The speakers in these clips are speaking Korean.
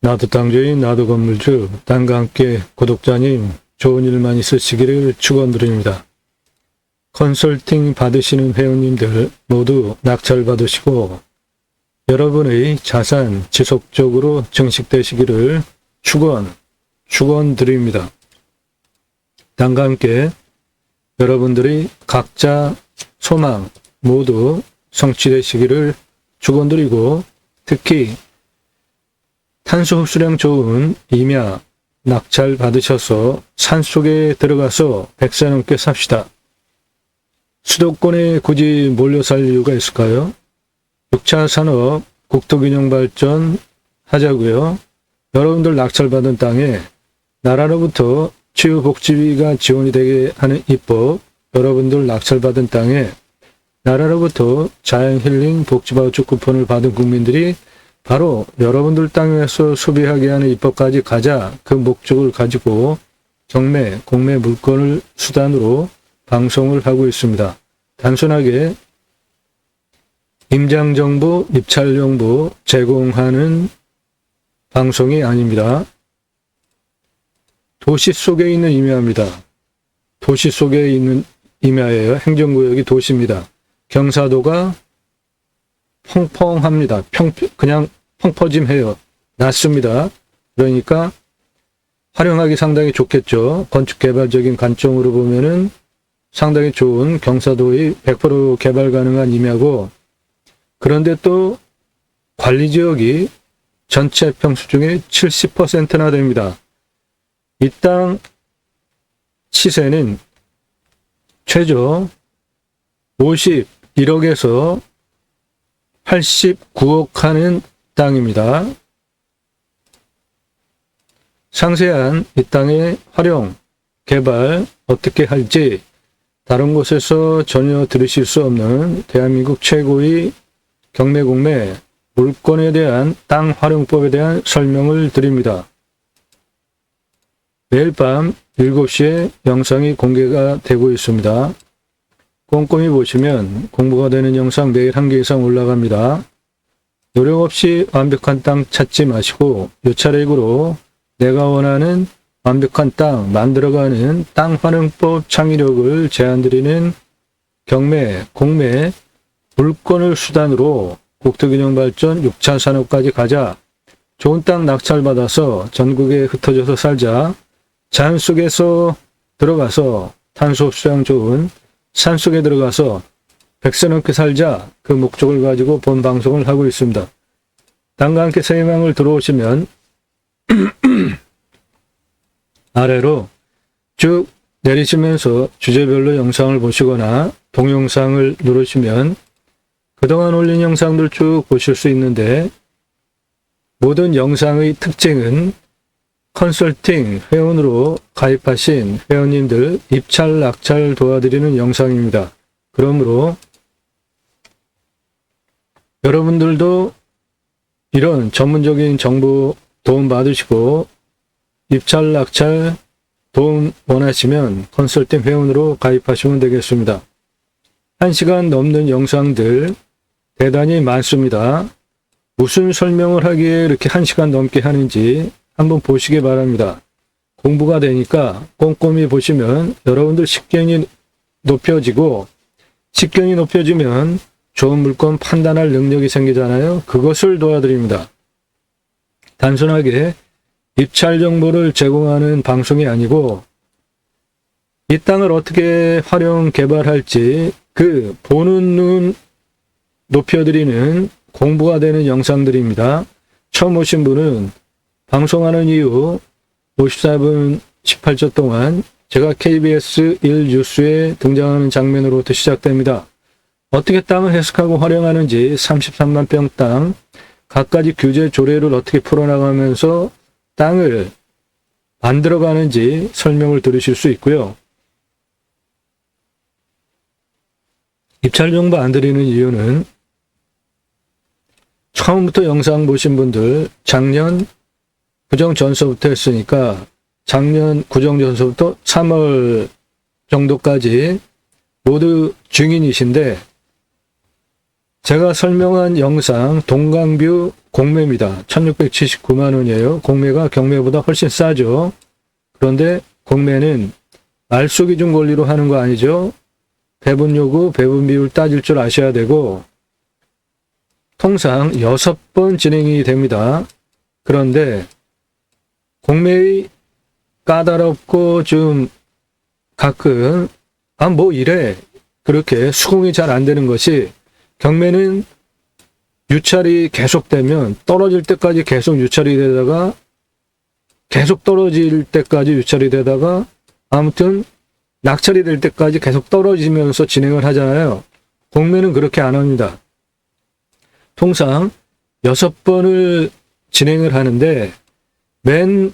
나도 땅주인, 나도 건물주, 땅과 함께 구독자님 좋은 일만 있으시기를 축원드립니다. 컨설팅 받으시는 회원님들 모두 낙찰 받으시고 여러분의 자산 지속적으로 증식되시기를 축원드립니다. 땅과 함께 여러분들이 각자 소망 모두 성취되시기를 축원드리고 특히 탄소 흡수량 좋은 임야 낙찰 받으셔서 산속에 들어가서 100세 넘게 삽시다. 수도권에 굳이 몰려 살 이유가 있을까요? 6차 산업 국토균형 발전 하자고요. 여러분들 낙찰받은 땅에 나라로부터 치유복지비가 지원이 되게 하는 입법, 여러분들 낙찰받은 땅에 나라로부터 자연힐링 복지바우처 쿠폰을 받은 국민들이 바로 여러분들 땅에서 소비하게 하는 입법까지 가자 그 목적을 가지고 경매, 공매 물건을 수단으로 방송을 하고 있습니다. 단순하게 임장정보, 입찰정보 제공하는 방송이 아닙니다. 도시 속에 있는 임야입니다. 도시 속에 있는 임야예요. 행정구역이 도시입니다. 경사도가 펑펑합니다. 그냥 펑퍼짐해요. 낮습니다. 그러니까 활용하기 상당히 좋겠죠. 건축개발적인 관점으로 보면은 상당히 좋은 경사도의 100% 개발 가능한 임야고, 그런데 또 관리지역이 전체 평수 중에 70%나 됩니다. 이 땅 시세는 최저 51억에서 89억 하는 땅입니다. 상세한 이 땅의 활용, 개발 어떻게 할지 다른 곳에서 전혀 들으실 수 없는 대한민국 최고의 경매 공매 물건에 대한 땅 활용법에 대한 설명을 드립니다. 매일 밤 7시에 영상이 공개가 되고 있습니다. 꼼꼼히 보시면 공부가 되는 영상 매일 1개 이상 올라갑니다. 노력 없이 완벽한 땅 찾지 마시고 요차례익으로 내가 원하는 완벽한 땅 만들어가는 땅 활용법 창의력을 제안드리는 경매, 공매, 물건을 수단으로 국토균형 발전 6차 산업까지 가자. 좋은 땅 낙찰받아서 전국에 흩어져서 살자. 자연 속에서 들어가서 탄소 흡수량 좋은 산속에 들어가서 100세 넘게 살자. 그 목적을 가지고 본 방송을 하고 있습니다. 땅과 함께 새 희망을 들어오시면 아래로 쭉 내리시면서 주제별로 영상을 보시거나 동영상을 누르시면 그동안 올린 영상들 쭉 보실 수 있는데, 모든 영상의 특징은 컨설팅 회원으로 가입하신 회원님들 입찰 낙찰 도와드리는 영상입니다. 그러므로 여러분들도 이런 전문적인 정보 도움 받으시고 입찰 낙찰 도움 원하시면 컨설팅 회원으로 가입하시면 되겠습니다. 1시간 넘는 영상들 대단히 많습니다. 무슨 설명을 하기에 이렇게 1시간 넘게 하는지 한번 보시기 바랍니다. 공부가 되니까 꼼꼼히 보시면 여러분들 식견이 높여지고, 식견이 높여지면 좋은 물건 판단할 능력이 생기잖아요. 그것을 도와드립니다. 단순하게 입찰 정보를 제공하는 방송이 아니고 이 땅을 어떻게 활용 개발할지 그 보는 눈 높여드리는 공부가 되는 영상들입니다. 처음 오신 분은 방송하는 이후 54분 18초 동안 제가 KBS 1뉴스에 등장하는 장면으로부터 시작됩니다. 어떻게 땅을 해석하고 활용하는지 33만 평 땅, 갖가지 규제 조례를 어떻게 풀어나가면서 땅을 만들어가는지 설명을 들으실 수 있고요. 입찰 정보 안 드리는 이유는 처음부터 영상 보신 분들 작년 구정 전서부터 했으니까 작년 구정 전서부터 3월 정도까지 모두 증인이신데 제가 설명한 영상 동강뷰 공매입니다. 1679만 원이에요. 공매가 경매보다 훨씬 싸죠. 그런데 공매는 말소 기준 권리로 하는 거 아니죠. 배분 요구, 배분 비율 따질 줄 아셔야 되고 통상 6번 진행이 됩니다. 그런데 공매의 까다롭고 좀 가끔 뭐 이래 그렇게 수긍이 잘 안 되는 것이 경매는 유찰이 계속되면 떨어질 때까지 계속 유찰이 되다가 계속 떨어질 때까지 유찰이 되다가 아무튼 낙찰이 될 때까지 계속 떨어지면서 진행을 하잖아요. 공매는 그렇게 안 합니다. 통상 6번을 진행을 하는데 맨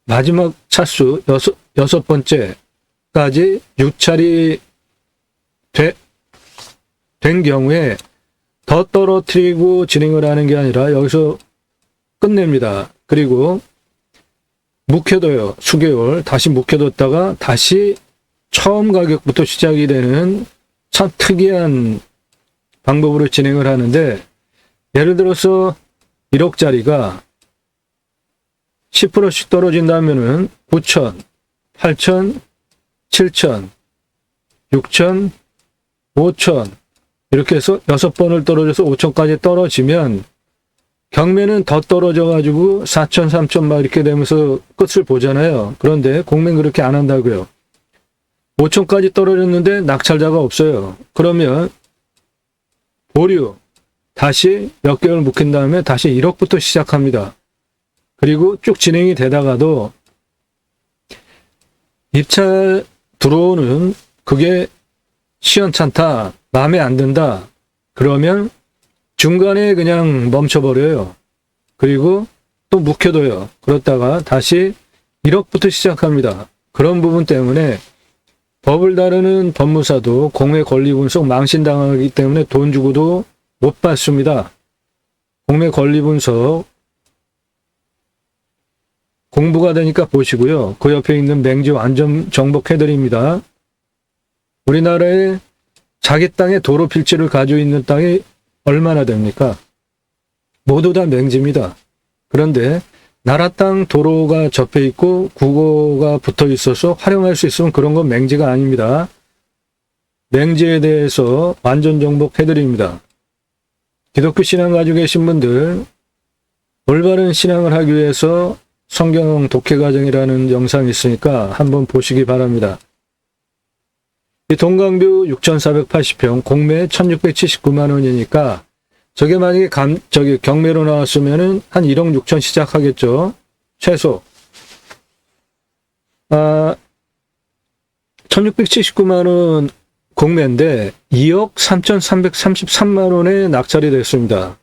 마지막 차수 6번째까지 유찰이 된 경우에 더 떨어뜨리고 진행을 하는 게 아니라 여기서 끝냅니다. 그리고 묵혀둬요. 수개월 다시 묵혀뒀다가 다시 처음 가격부터 시작이 되는 참 특이한 방법으로 진행을 하는데 예를 들어서 1억짜리가 10%씩 떨어진다면은 9천, 8천, 7천, 6천, 5천 이렇게 해서 6번을 떨어져서 5천까지 떨어지면 경매는 더 떨어져가지고 4천, 3천 막 이렇게 되면서 끝을 보잖아요. 그런데 공매는 그렇게 안 한다고요. 5천까지 떨어졌는데 낙찰자가 없어요. 그러면 보류, 다시 몇 개월 묵힌 다음에 다시 1억부터 시작합니다. 그리고 쭉 진행이 되다가도 입찰 들어오는 그게 시원찮다, 마음에 안 든다, 그러면 중간에 그냥 멈춰버려요. 그리고 또 묵혀둬요. 그렇다가 다시 1억부터 시작합니다. 그런 부분 때문에 법을 다루는 법무사도 공매 권리 분석 망신당하기 때문에 돈 주고도 못 받습니다. 공매 권리 분석 공부가 되니까 보시고요. 그 옆에 있는 맹지 완전 정복해드립니다. 우리나라에 자기 땅에 도로 필지를 가지고 있는 땅이 얼마나 됩니까? 모두 다 맹지입니다. 그런데 나라 땅 도로가 접해 있고 국어가 붙어 있어서 활용할 수 있으면 그런 건 맹지가 아닙니다. 맹지에 대해서 완전 정복해드립니다. 기독교 신앙 가지고 계신 분들 올바른 신앙을 하기 위해서 성경 독해 과정이라는 영상이 있으니까 한번 보시기 바랍니다. 이 동강뷰 6,480평 공매 1,679만 원이니까 저게 만약에 경매로 나왔으면은 한 1억 6천 시작하겠죠. 최소. 1,679만 원 공매인데 2억 3,333만 원에 낙찰이 됐습니다.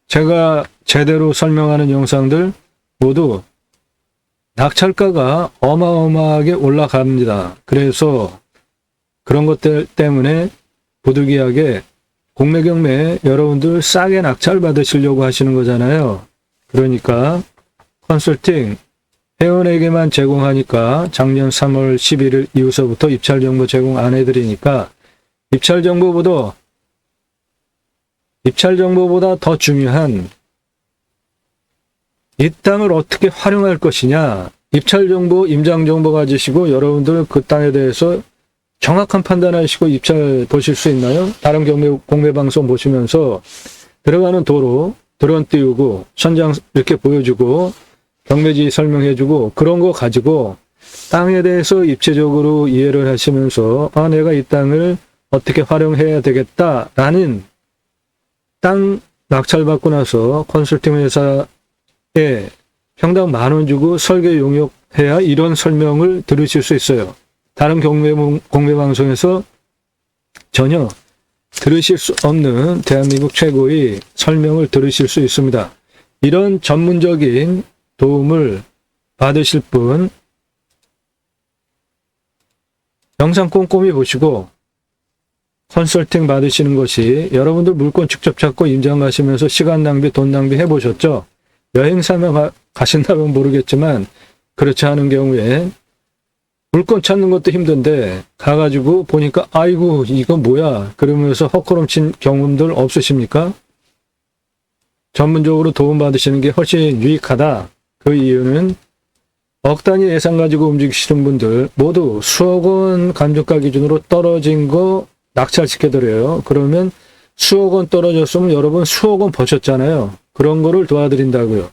제가 제대로 설명하는 영상들 모두 낙찰가가 어마어마하게 올라갑니다. 그래서 그런 것들 때문에 부득이하게 공매 경매 여러분들 싸게 낙찰 받으시려고 하시는 거잖아요. 그러니까 컨설팅 회원에게만 제공하니까 작년 3월 11일 이후서부터 입찰 정보 제공 안 해드리니까 입찰 정보보다 더 중요한 이 땅을 어떻게 활용할 것이냐, 입찰 정보, 임장 정보 가지시고 여러분들 그 땅에 대해서 정확한 판단하시고 입찰 보실 수 있나요? 다른 공매 방송 보시면서 들어가는 도로 드론 띄우고 천장 이렇게 보여주고 경매지 설명해주고 그런 거 가지고 땅에 대해서 입체적으로 이해를 하시면서 내가 이 땅을 어떻게 활용해야 되겠다라는 땅 낙찰받고 나서 컨설팅 회사에 평당 10,000원 주고 설계 용역해야 이런 설명을 들으실 수 있어요. 다른 공매 방송에서 전혀 들으실 수 없는 대한민국 최고의 설명을 들으실 수 있습니다. 이런 전문적인 도움을 받으실 분 영상 꼼꼼히 보시고 컨설팅 받으시는 것이 여러분들 물건 직접 찾고 임장 가시면서 시간 낭비, 돈 낭비 해보셨죠? 여행사만 가신다면 모르겠지만 그렇지 않은 경우에 물건 찾는 것도 힘든데 가가지고 보니까 아이고 이거 뭐야 그러면서 헛걸음친 경험들 없으십니까? 전문적으로 도움받으시는 게 훨씬 유익하다. 그 이유는 억 단위 예산 가지고 움직이시는 분들 모두 수억 원 감정가 기준으로 떨어진 거 낙찰시켜드려요. 그러면 수억 원 떨어졌으면 여러분 수억 원 버셨잖아요. 그런 거를 도와드린다고요.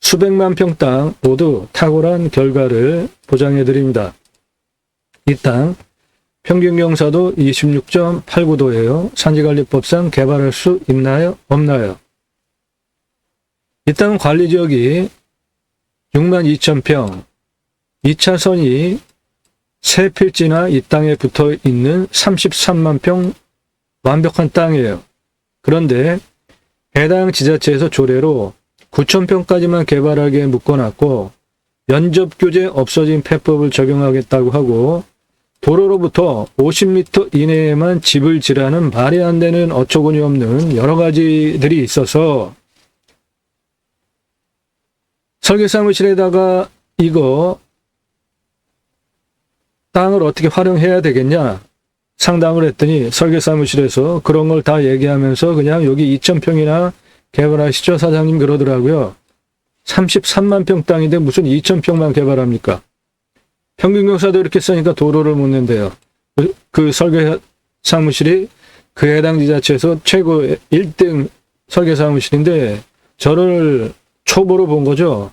수백만 평 땅 모두 탁월한 결과를 보장해드립니다. 이 땅 평균 경사도 26.89도예요. 산지관리법상 개발할 수 있나요? 없나요? 이 땅 관리지역이 62,000평, 2차선이 세 필지나 이 땅에 붙어있는 33만 평 완벽한 땅이에요. 그런데 해당 지자체에서 조례로 9,000평까지만 개발하게 묶어놨고 면접규제 없어진 폐법을 적용하겠다고 하고 도로로부터 50m 이내에만 집을 지라는 말이 안 되는 어처구니 없는 여러 가지들이 있어서 설계사무실에다가 이거 땅을 어떻게 활용해야 되겠냐 상담을 했더니 설계사무실에서 그런 걸 다 얘기하면서 그냥 여기 2,000평이나 개발하시죠 사장님 그러더라고요. 33만 평 땅인데 무슨 2,000평만 개발합니까? 평균 경사도 이렇게 쓰니까 도로를 못 낸대요. 그 설계사무실이 그 해당 지자체에서 최고 1등 설계사무실인데 저를 초보로 본 거죠.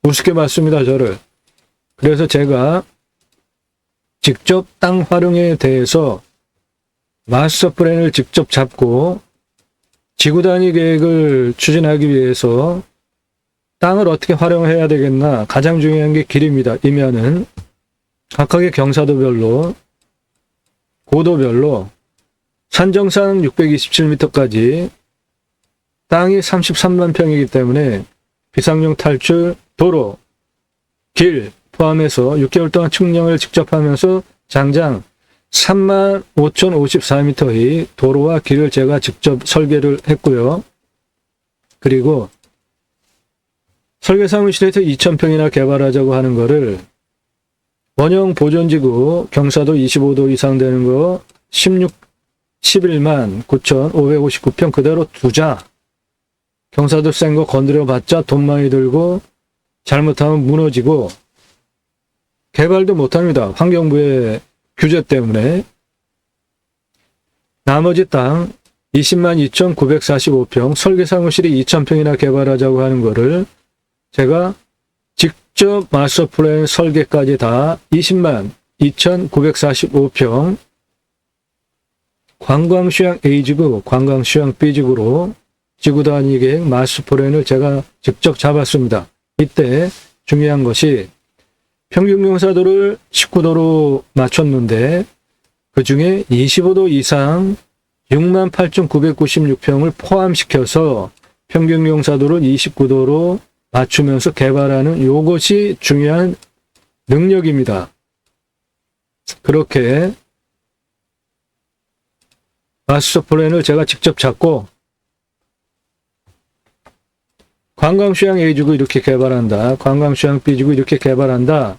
우습게 봤습니다, 저를. 그래서 제가 직접 땅 활용에 대해서 마스터 플랜을 직접 잡고 지구 단위 계획을 추진하기 위해서 땅을 어떻게 활용해야 되겠나 가장 중요한 게 길입니다. 이면은 각각의 경사도별로 고도별로 산정상 627m까지 땅이 33만 평이기 때문에 비상용 탈출, 도로, 길 포함해서 6개월 동안 측량을 직접 하면서 장장 35,054m의 도로와 길을 제가 직접 설계를 했고요. 그리고 설계사무실에서 2,000평이나 개발하자고 하는 거를 원형 보존지구 경사도 25도 이상 되는 거 11만 9,559평 그대로 두자. 경사도 센 거 건드려봤자 돈 많이 들고 잘못하면 무너지고 개발도 못합니다. 환경부의 규제 때문에. 나머지 땅 20만 2,945평 설계사무실이 2,000평이나 개발하자고 하는 거를 제가 직접 마스터 플랜 설계까지 다 20만 2,945평 관광휴양 A지구, 관광휴양 B지구로 지구 단위 계획 마스터 플랜을 제가 직접 잡았습니다. 이때 중요한 것이 평균 경사도를 19도로 맞췄는데 그 중에 25도 이상 68,996평을 포함시켜서 평균 경사도를 29도로 맞추면서 개발하는 이것이 중요한 능력입니다. 그렇게 마스터 플랜을 제가 직접 잡고 관광휴양 A지구 이렇게 개발한다. 관광휴양 B지구 이렇게 개발한다.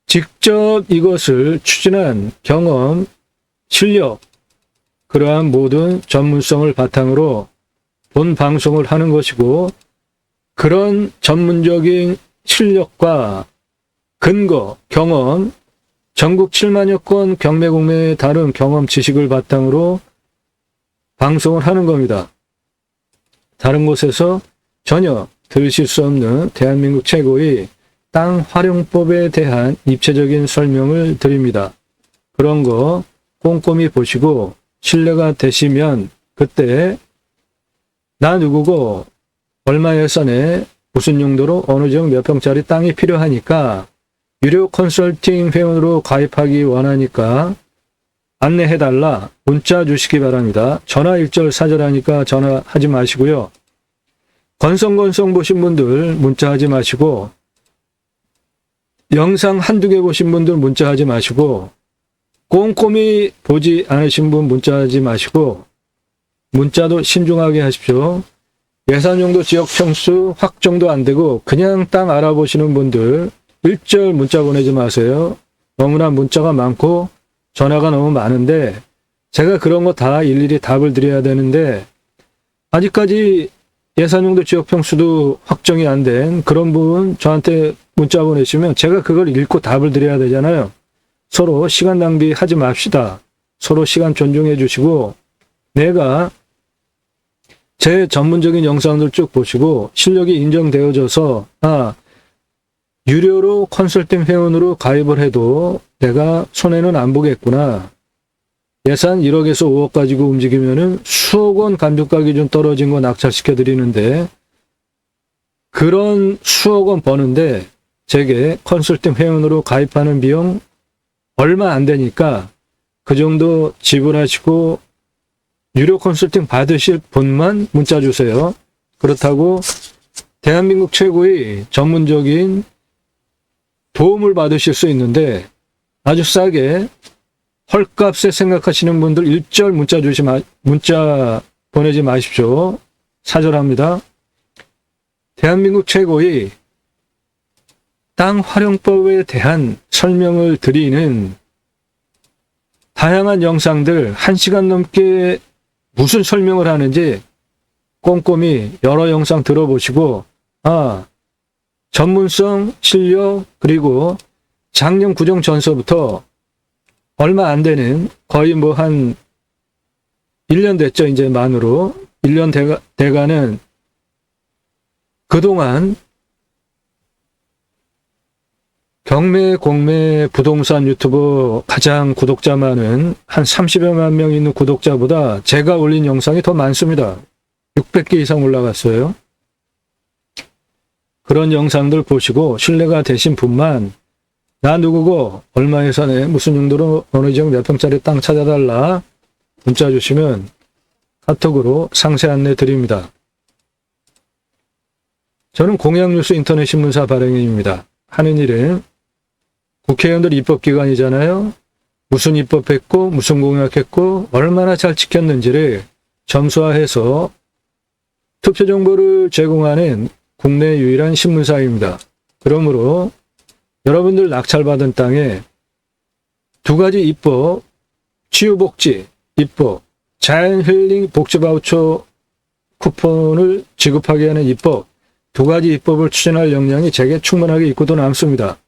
직접 이것을 추진한 경험, 실력, 그러한 모든 전문성을 바탕으로 본 방송을 하는 것이고 그런 전문적인 실력과 근거, 경험, 전국 7만여 건 경매공매에 다른 경험 지식을 바탕으로 방송을 하는 겁니다. 다른 곳에서 전혀 들으실 수 없는 대한민국 최고의 땅 활용법에 대한 입체적인 설명을 드립니다. 그런 거 꼼꼼히 보시고 신뢰가 되시면 그때 나 누구고 얼마 예산에 무슨 용도로 어느 정도 몇 평짜리 땅이 필요하니까 유료 컨설팅 회원으로 가입하기 원하니까 안내해달라 문자 주시기 바랍니다. 전화 일절 사절하니까 전화하지 마시고요. 건성건성 보신 분들 문자하지 마시고 영상 한두 개 보신 분들 문자하지 마시고 꼼꼼히 보지 않으신 분 문자하지 마시고 문자도 신중하게 하십시오. 예산용도 지역 평수 확정도 안 되고 그냥 땅 알아보시는 분들 일절 문자 보내지 마세요. 너무나 문자가 많고 전화가 너무 많은데 제가 그런 거 다 일일이 답을 드려야 되는데 아직까지 예산용도 지역 평수도 확정이 안 된 그런 부분 저한테 문자 보내시면 제가 그걸 읽고 답을 드려야 되잖아요. 서로 시간 낭비하지 맙시다. 서로 시간 존중해 주시고 내가 제 전문적인 영상들 쭉 보시고 실력이 인정되어져서 유료로 컨설팅 회원으로 가입을 해도 내가 손해는 안 보겠구나. 예산 1억에서 5억 가지고 움직이면은 수억 원 감정가 기준 떨어진 거 낙찰시켜 드리는데 그런 수억 원 버는데 제게 컨설팅 회원으로 가입하는 비용 얼마 안 되니까 그 정도 지불하시고 유료 컨설팅 받으실 분만 문자 주세요. 그렇다고 대한민국 최고의 전문적인 도움을 받으실 수 있는데 아주 싸게 헐값에 생각하시는 분들 일절 문자 보내지 마십시오. 사절합니다. 대한민국 최고의 땅 활용법에 대한 설명을 드리는 다양한 영상들 1시간 넘게 무슨 설명을 하는지 꼼꼼히 여러 영상 들어보시고 전문성, 실력 그리고 작년 구정 전서부터 얼마 안 되는 거의 뭐 한 1년 됐죠. 이제 만으로 1년 돼가는 그동안 경매, 공매, 부동산 유튜버 가장 구독자 많은 한 30여만 명 있는 구독자보다 제가 올린 영상이 더 많습니다. 600개 이상 올라갔어요. 그런 영상들 보시고 신뢰가 되신 분만 나 누구고 얼마 예산에 무슨 용도로 어느 지역 몇 평짜리 땅 찾아달라 문자 주시면 카톡으로 상세 안내 드립니다. 저는 공약뉴스 인터넷 신문사 발행인입니다. 하는 일은 국회의원들 입법기관이잖아요. 무슨 입법했고 무슨 공약했고 얼마나 잘 지켰는지를 점수화해서 투표 정보를 제공하는 국내 유일한 신문사입니다. 그러므로 여러분들 낙찰받은 땅에 두 가지 입법, 치유복지 입법, 자연힐링 복지바우처 쿠폰을 지급하게 하는 입법, 두 가지 입법을 추진할 역량이 제게 충분하게 있고도 남습니다.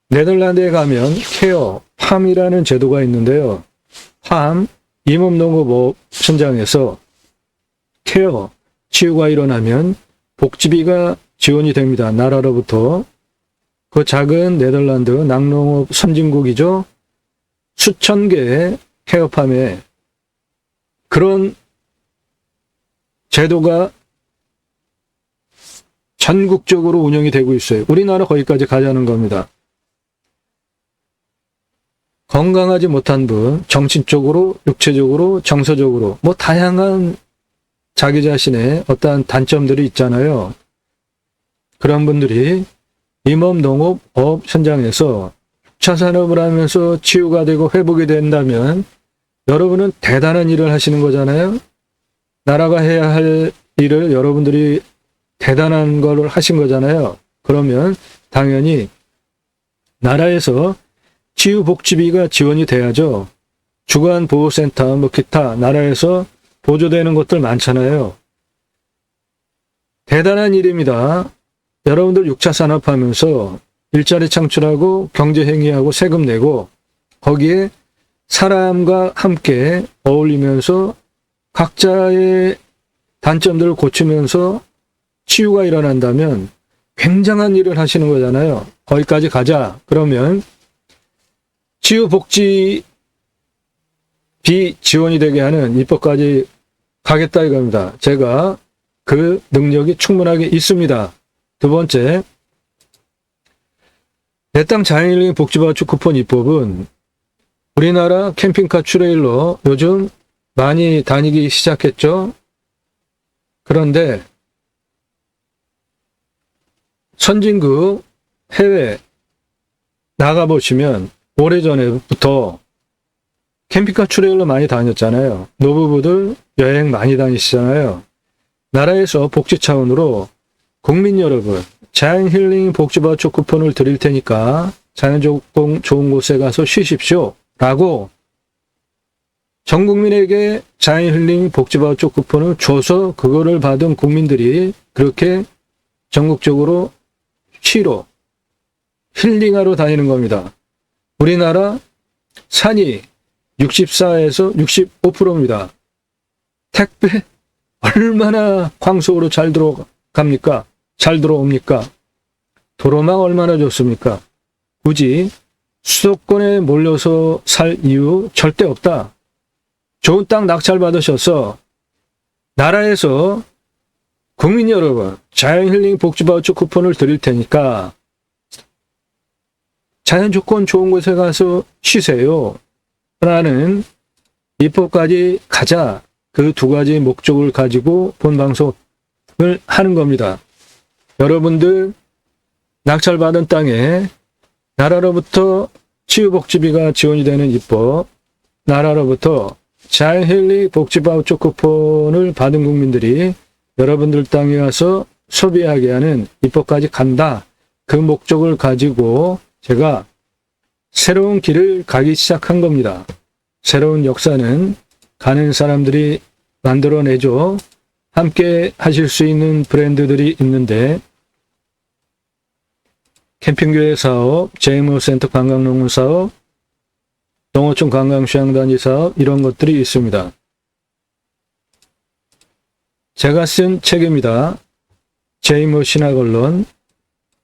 네덜란드에 가면 케어, 팜이라는 제도가 있는데요. 팜, 임업농업 현장에서 케어, 치유가 일어나면 복지비가 지원이 됩니다. 나라로부터. 그 작은 네덜란드 낙농업 선진국이죠. 수천 개의 케어팜에 그런 제도가 전국적으로 운영이 되고 있어요. 우리나라 거기까지 가자는 겁니다. 건강하지 못한 분, 정신적으로, 육체적으로, 정서적으로 뭐 다양한 자기 자신의 어떠한 단점들이 있잖아요. 그런 분들이 임업농업업 현장에서 6차 산업을 하면서 치유가 되고 회복이 된다면 여러분은 대단한 일을 하시는 거잖아요. 나라가 해야 할 일을 여러분들이 대단한 걸 하신 거잖아요. 그러면 당연히 나라에서 치유복지비가 지원이 돼야죠. 주간보호센터, 뭐 기타 나라에서 보조되는 것들 많잖아요. 대단한 일입니다. 여러분들 6차 산업하면서 일자리 창출하고 경제행위하고 세금 내고 거기에 사람과 함께 어울리면서 각자의 단점들을 고치면서 치유가 일어난다면 굉장한 일을 하시는 거잖아요. 거기까지 가자. 그러면 치유복지비 지원이 되게 하는 입법까지 가겠다 이겁니다. 제가 그 능력이 충분하게 있습니다. 두 번째, 내 땅 자연힐링 복지바우처 쿠폰 입법은 우리나라 캠핑카 트레일러 요즘 많이 다니기 시작했죠. 그런데 선진국 해외 나가보시면 오래전에부터 캠핑카 트레일러 많이 다녔잖아요. 노부부들 여행 많이 다니시잖아요. 나라에서 복지 차원으로 국민 여러분, 자연힐링 복지바우처 쿠폰을 드릴 테니까 자연조건 좋은 곳에 가서 쉬십시오. 라고 전 국민에게 자연힐링 복지바우처 쿠폰을 줘서 그거를 받은 국민들이 그렇게 전국적으로 쉬러 힐링하러 다니는 겁니다. 우리나라 산이 64에서 65%입니다. 택배 얼마나 광속으로 잘 들어갑니까? 잘 들어옵니까? 도로망 얼마나 좋습니까? 굳이 수도권에 몰려서 살 이유 절대 없다. 좋은 땅 낙찰받으셔서 나라에서 국민 여러분 자연힐링 복지바우처 쿠폰을 드릴 테니까 자연조건 좋은 곳에 가서 쉬세요. 라는 입법까지 가자. 그 두 가지 목적을 가지고 본방송을 하는 겁니다. 여러분들 낙찰받은 땅에 나라로부터 치유복지비가 지원이 되는 입법, 나라로부터 자연힐링 복지바우처 쿠폰을 받은 국민들이 여러분들 땅에 와서 소비하게 하는 입법까지 간다. 그 목적을 가지고 제가 새로운 길을 가기 시작한 겁니다. 새로운 역사는 가는 사람들이 만들어내죠. 함께 하실 수 있는 브랜드들이 있는데 캠핑교회 사업, 제이모센터 관광농원 사업, 농어촌 관광휴양단지 사업 이런 것들이 있습니다. 제가 쓴 책입니다. 제이모 신학언론,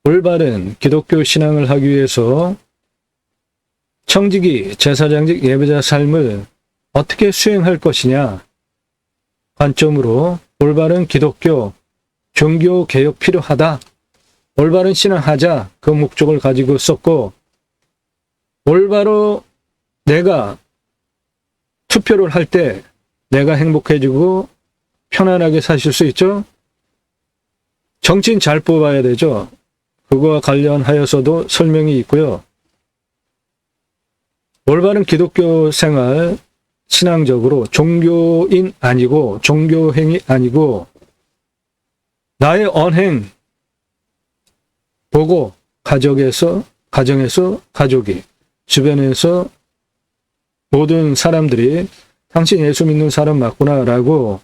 올바른 기독교 신앙을 하기 위해서 청지기 제사장직 예배자 삶을 어떻게 수행할 것이냐 관점으로 올바른 기독교 종교 개혁 필요하다. 올바른 신앙하자. 그 목적을 가지고 썼고 올바로 내가 투표를 할 때 내가 행복해지고 편안하게 사실 수 있죠. 정치인 잘 뽑아야 되죠. 그거와 관련하여서도 설명이 있고요. 올바른 기독교 생활 신앙적으로 종교인 아니고 종교행위 아니고 나의 언행 보고 가정에서 가족이 주변에서 모든 사람들이 당신 예수 믿는 사람 맞구나 라고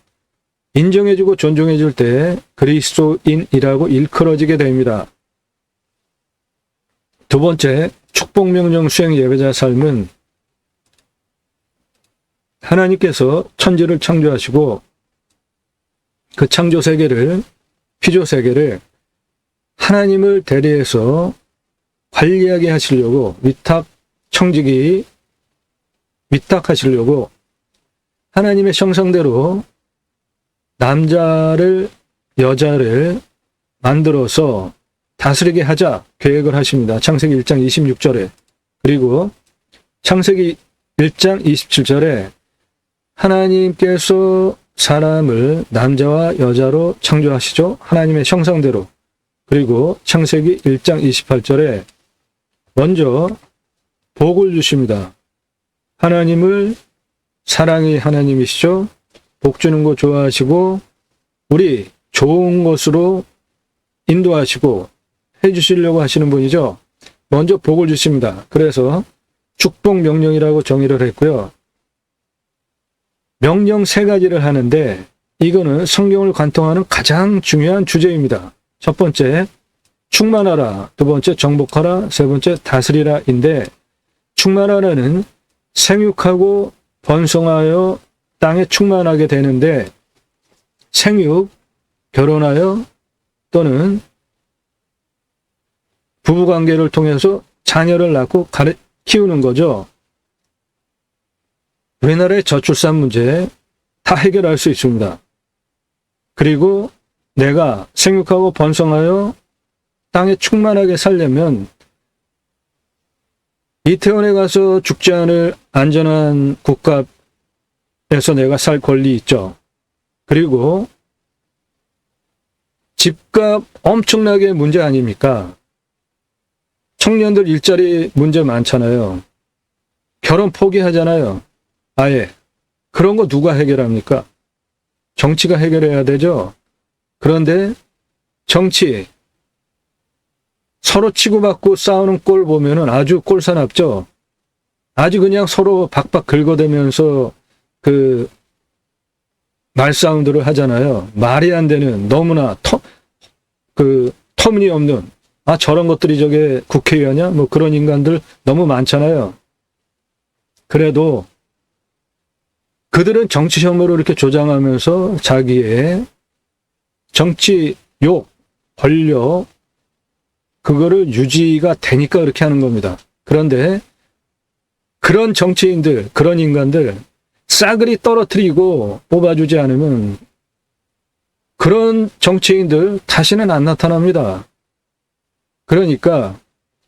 인정해주고 존중해줄 때 그리스도인이라고 일컬어지게 됩니다. 두 번째, 축복명령 수행 예배자 삶은 하나님께서 천지를 창조하시고 그 창조세계를 피조세계를 하나님을 대리해서 관리하게 하시려고 청직이 위탁하시려고 하나님의 형상대로 남자를 여자를 만들어서 다스리게 하자 계획을 하십니다. 창세기 1장 26절에 그리고 창세기 1장 27절에 하나님께서 사람을 남자와 여자로 창조하시죠. 하나님의 형상대로. 그리고 창세기 1장 28절에 먼저 복을 주십니다. 하나님을 사랑의 하나님이시죠. 복 주는 거 좋아하시고 우리 좋은 것으로 인도하시고 해주시려고 하시는 분이죠. 먼저 복을 주십니다. 그래서 축복 명령이라고 정의를 했고요. 명령 3가지를 하는데 이거는 성경을 관통하는 가장 중요한 주제입니다. 첫 번째, 충만하라. 두 번째, 정복하라. 세 번째, 다스리라인데 충만하라는 생육하고 번성하여 땅에 충만하게 되는데 생육, 결혼하여 또는 부부관계를 통해서 자녀를 낳고 키우는 거죠. 우리나라의 저출산 문제 다 해결할 수 있습니다. 그리고 내가 생육하고 번성하여 땅에 충만하게 살려면 이태원에 가서 죽지 않을 안전한 국가에서 내가 살 권리 있죠. 그리고 집값 엄청나게 문제 아닙니까? 청년들 일자리 문제 많잖아요. 결혼 포기하잖아요. 아예. 그런 거 누가 해결합니까? 정치가 해결해야 되죠. 그런데 정치, 서로 치고받고 싸우는 꼴 보면은 아주 꼴사납죠. 아주 그냥 서로 박박 긁어대면서 그 말싸움들을 하잖아요. 말이 안 되는 너무나 터무니없는 저런 것들이 저게 국회의원이야? 뭐 그런 인간들 너무 많잖아요. 그래도 그들은 정치 혐오를 이렇게 조장하면서 자기의 정치 욕, 권력 그거를 유지가 되니까 그렇게 하는 겁니다. 그런데 그런 정치인들, 그런 인간들 싸그리 떨어뜨리고 뽑아주지 않으면 그런 정치인들 다시는 안 나타납니다. 그러니까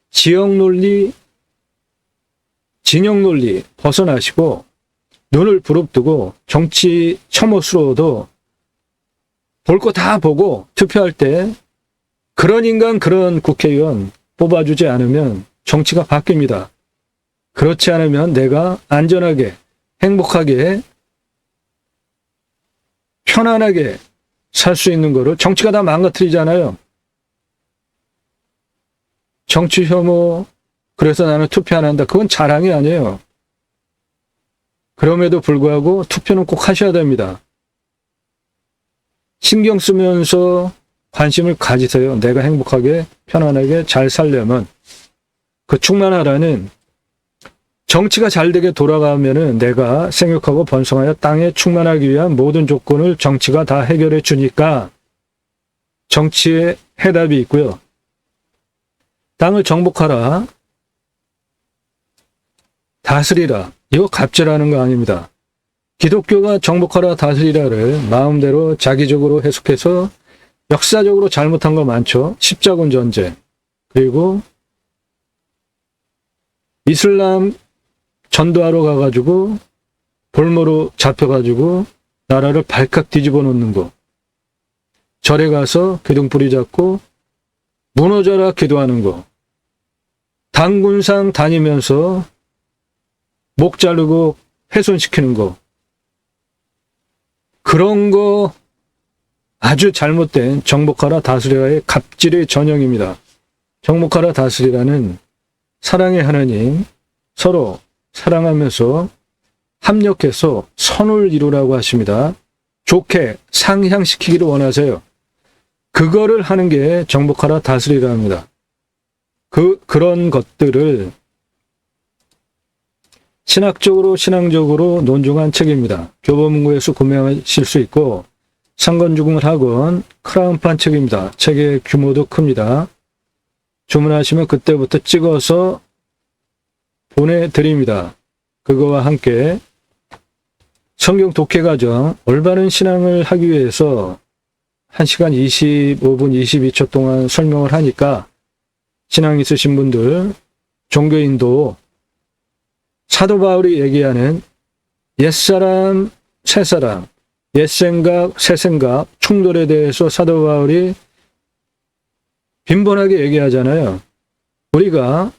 지역 논리, 진영 논리 벗어나시고 눈을 부릅뜨고 정치 혐오스러워도 볼 거 다 보고 투표할 때 그런 인간, 그런 국회의원 뽑아주지 않으면 정치가 바뀝니다. 그렇지 않으면 내가 안전하게, 행복하게, 편안하게 살 수 있는 거를 정치가 다 망가뜨리잖아요. 정치 혐오, 그래서 나는 투표 안 한다. 그건 자랑이 아니에요. 그럼에도 불구하고 투표는 꼭 하셔야 됩니다. 신경 쓰면서 관심을 가지세요. 내가 행복하게, 편안하게 잘 살려면. 그 충만하라는 정치가 잘 되게 돌아가면은 내가 생육하고 번성하여 땅에 충만하기 위한 모든 조건을 정치가 다 해결해 주니까 정치에 해답이 있고요. 땅을 정복하라, 다스리라. 이거 갑질하는 거 아닙니다. 기독교가 정복하라, 다스리라를 마음대로 자기적으로 해석해서 역사적으로 잘못한 거 많죠. 십자군 전쟁, 그리고 이슬람 전도하러 가가지고 볼모로 잡혀가지고 나라를 발칵 뒤집어 놓는 거. 절에 가서 기둥뿌리 잡고 무너져라 기도하는 거. 당군상 다니면서 목 자르고 훼손시키는 거. 그런 거 아주 잘못된 정복하라 다스리라의 갑질의 전형입니다. 정복하라 다스리라는 사랑의 하나님, 서로 사랑하면서 합력해서 선을 이루라고 하십니다. 좋게 상향시키기를 원하세요. 그거를 하는 게 정복하라 다스리라 합니다. 그런 것들을 신학적으로 신앙적으로 논중한 책입니다. 교보문고에서 구매하실 수 있고 상건주공을 학원 크라운판 책입니다. 책의 규모도 큽니다. 주문하시면 그때부터 찍어서 보내드립니다. 그거와 함께 성경 독해과정 올바른 신앙을 하기 위해서 1시간 25분 22초 동안 설명을 하니까 신앙 있으신 분들, 종교인도 사도 바울이 얘기하는 옛사람, 새사람, 옛생각, 새생각, 충돌에 대해서 사도 바울이 빈번하게 얘기하잖아요. 우리가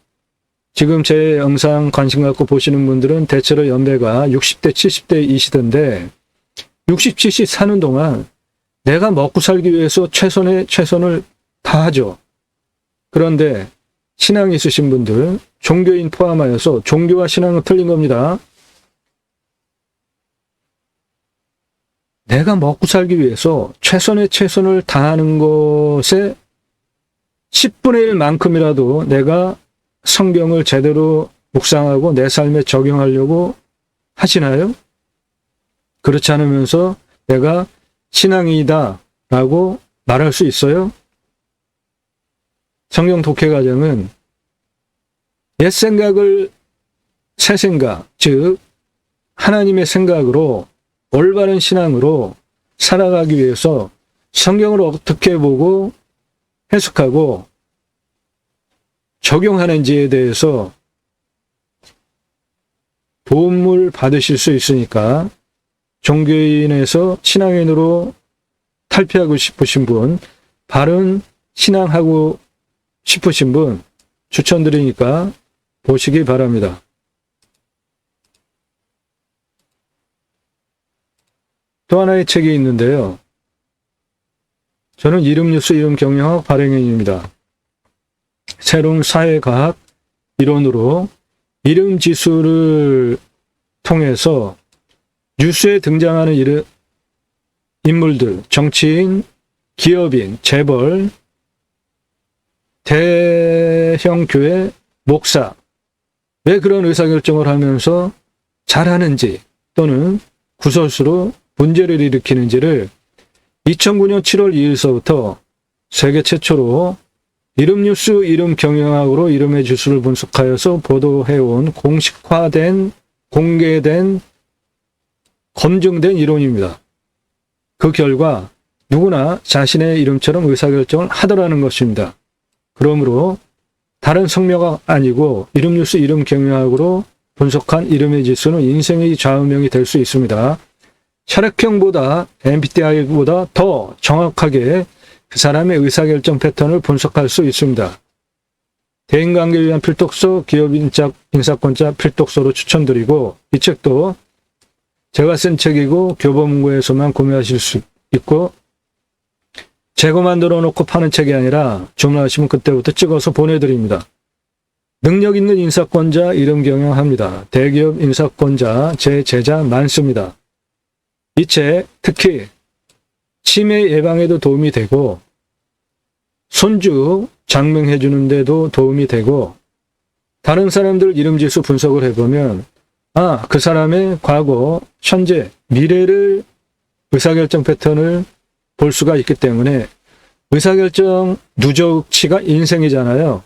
지금 제 영상 관심 갖고 보시는 분들은 대체로 연배가 60대, 70대이시던데 60, 70 사는 동안 내가 먹고 살기 위해서 최선을 다하죠. 그런데 신앙이 있으신 분들, 종교인 포함하여서 종교와 신앙은 틀린 겁니다. 내가 먹고 살기 위해서 최선을 다하는 것에 10분의 1만큼이라도 내가 성경을 제대로 묵상하고 내 삶에 적용하려고 하시나요? 그렇지 않으면서 내가 신앙이다 라고 말할 수 있어요? 성경 독해 과정은 옛 생각을 새 생각, 즉 하나님의 생각으로 올바른 신앙으로 살아가기 위해서 성경을 어떻게 보고 해석하고 적용하는지에 대해서 도움을 받으실 수 있으니까 종교인에서 신앙인으로 탈피하고 싶으신 분, 바른 신앙하고 싶으신 분 추천드리니까 보시기 바랍니다. 또 하나의 책이 있는데요. 저는 이름뉴스 이름경영학 발행인입니다. 새로운 사회과학 이론으로 이름 지수를 통해서 뉴스에 등장하는 인물들, 정치인, 기업인, 재벌, 대형 교회, 목사, 왜 그런 의사결정을 하면서 잘하는지 또는 구설수로 문제를 일으키는지를 2009년 7월 2일서부터 세계 최초로 이름뉴스 이름 경영학으로 이름의 지수를 분석하여서 보도해온 공식화된, 공개된, 검증된 이론입니다. 그 결과 누구나 자신의 이름처럼 의사결정을 하더라는 것입니다. 그러므로 다른 성명학 아니고 이름뉴스 이름 경영학으로 분석한 이름의 지수는 인생의 좌우명이 될 수 있습니다. 혈액형보다 MBTI보다 더 정확하게 그 사람의 의사결정 패턴을 분석할 수 있습니다. 대인관계를 위한 필독서, 기업 인사권자 필독서로 추천드리고, 이 책도 제가 쓴 책이고 교보문고에서만 구매하실 수 있고, 재고 만들어 놓고 파는 책이 아니라 주문하시면 그때부터 찍어서 보내드립니다. 능력 있는 인사권자 이름 경영합니다. 대기업 인사권자 제 제자 많습니다. 이 책 특히 치매 예방에도 도움이 되고 손주 장명해 주는 데도 도움이 되고 다른 사람들 이름지수 분석을 해보면 그 사람의 과거, 현재, 미래를 의사결정 패턴을 볼 수가 있기 때문에 의사결정 누적치가 인생이잖아요.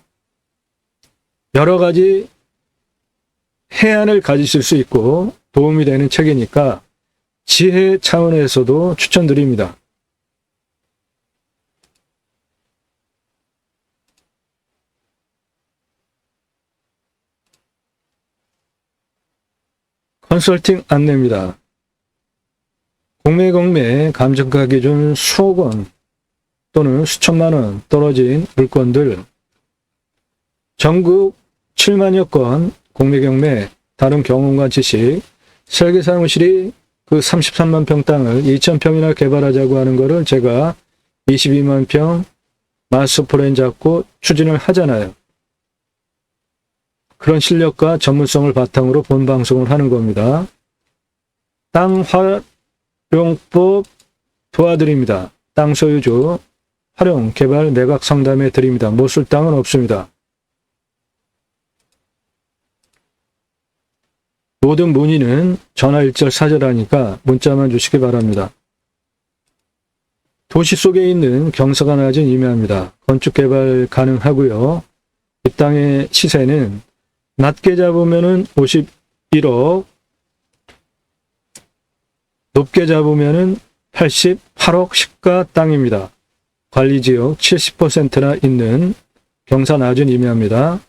여러 가지 해안을 가지실 수 있고 도움이 되는 책이니까 지혜 차원에서도 추천드립니다. 컨설팅 안내입니다. 공매경매 감정가 기준 수억 원 또는 수천만 원 떨어진 물건들 전국 7만여 건 공매경매 다른 경험과 지식 설계사무실이 그 33만 평 땅을 2,000평이나 개발하자고 하는 거를 제가 22만 평 마스터 플랜 잡고 추진을 하잖아요. 그런 실력과 전문성을 바탕으로 본 방송을 하는 겁니다. 땅 활용법 도와드립니다. 땅 소유주 활용, 개발, 매각 상담해 드립니다. 못 쓸 땅은 없습니다. 모든 문의는 전화 일절 사절하니까 문자만 주시기 바랍니다. 도시 속에 있는 경사가 낮은 임야입니다. 건축 개발 가능하고요. 이 땅의 시세는 낮게 잡으면은 51억, 높게 잡으면은 88억 시가 땅입니다. 관리지역 70%나 있는 경사 낮은 임야입니다.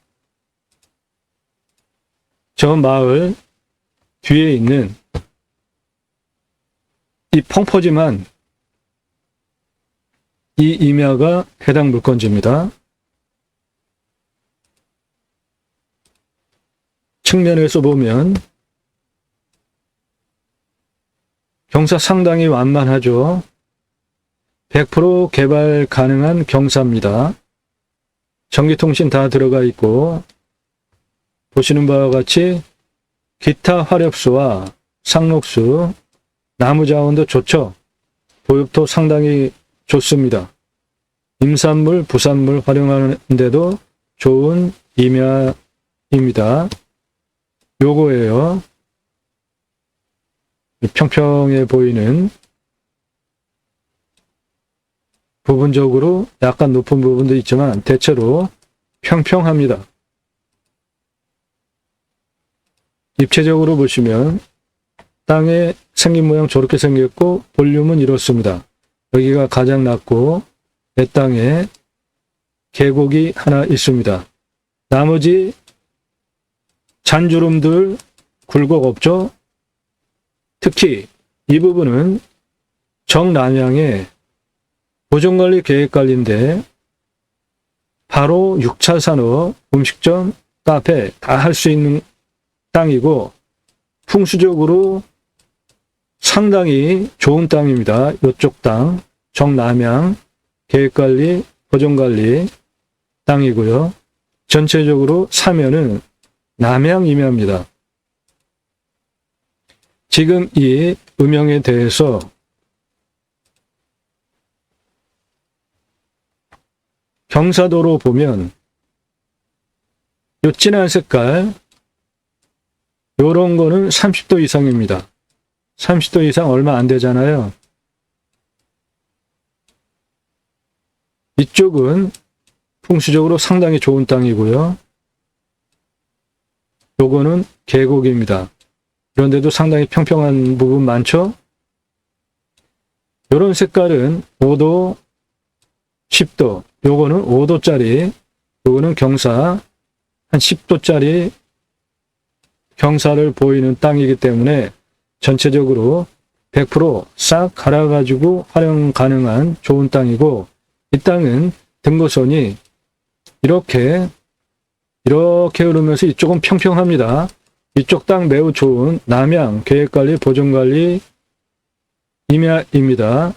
저 마을 뒤에 있는 이 펑퍼짐한 이 임야가 해당 물건지입니다. 측면에서 보면 경사 상당히 완만하죠. 100% 개발 가능한 경사입니다. 전기통신 다 들어가 있고 보시는 바와 같이 기타 화력수와 상록수, 나무 자원도 좋죠. 보육도 상당히 좋습니다. 임산물, 부산물 활용하는 데도 좋은 임야입니다. 요거예요. 평평해 보이는 부분적으로 약간 높은 부분도 있지만 대체로 평평합니다. 입체적으로 보시면 땅의 생긴 모양 저렇게 생겼고 볼륨은 이렇습니다. 여기가 가장 낮고 내 땅에 계곡이 하나 있습니다. 나머지 잔주름들 굴곡 없죠? 특히 이 부분은 정남향의 보존관리 계획관리인데 바로 6차 산업, 음식점, 카페 다 할 수 있는 땅이고 풍수적으로 상당히 좋은 땅입니다. 이쪽 땅, 정남향 계획관리, 보존관리 땅이고요. 전체적으로 사면은 남향임야입니다. 지금 이 음영에 대해서 경사도로 보면 요 진한 색깔 요런 거는 30도 이상입니다. 30도 이상 얼마 안 되잖아요. 이쪽은 풍수적으로 상당히 좋은 땅이고요. 요거는 계곡입니다. 그런데도 상당히 평평한 부분 많죠? 요런 색깔은 5도, 10도, 요거는 5도짜리, 요거는 경사 한 10도짜리 경사를 보이는 땅이기 때문에 전체적으로 100% 갈아가지고 활용 가능한 좋은 땅이고, 이 땅은 등고선이 이렇게 흐르면서 이쪽은 평평합니다. 이쪽 땅 매우 좋은 남향 계획관리 보존관리 임야입니다.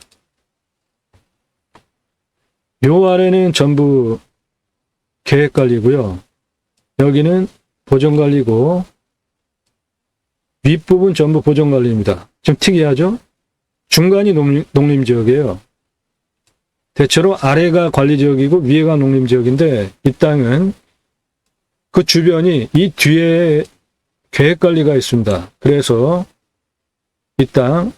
요 아래는 전부 계획관리고요. 여기는 보존관리고 윗부분 전부 보존관리입니다. 좀 특이하죠? 중간이 농림지역이에요. 대체로 아래가 관리지역이고 위에가 농림지역인데, 이 땅은 그 주변이 이 뒤에 계획관리가 있습니다. 그래서 이 땅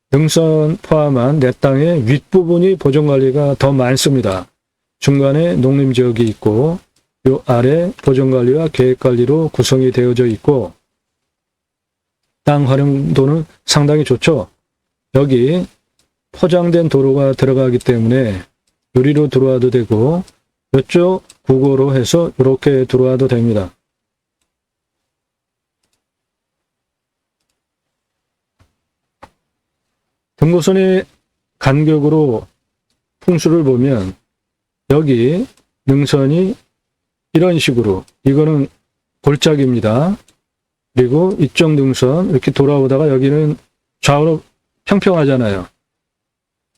능선 포함한 내 땅의 윗부분이 보존관리가 더 많습니다. 중간에 농림지역이 있고 요 아래 보존관리와 계획관리로 구성이 되어져 있고, 땅 활용도는 상당히 좋죠. 여기 포장된 도로가 들어가기 때문에 유리로 들어와도 되고 이쪽 국어로 해서 이렇게 들어와도 됩니다. 등고선의 간격으로 풍수를 보면 여기 능선이 이런 식으로, 이거는 골짜기입니다. 그리고 이쪽 능선 이렇게 돌아오다가 여기는 좌우로 평평하잖아요.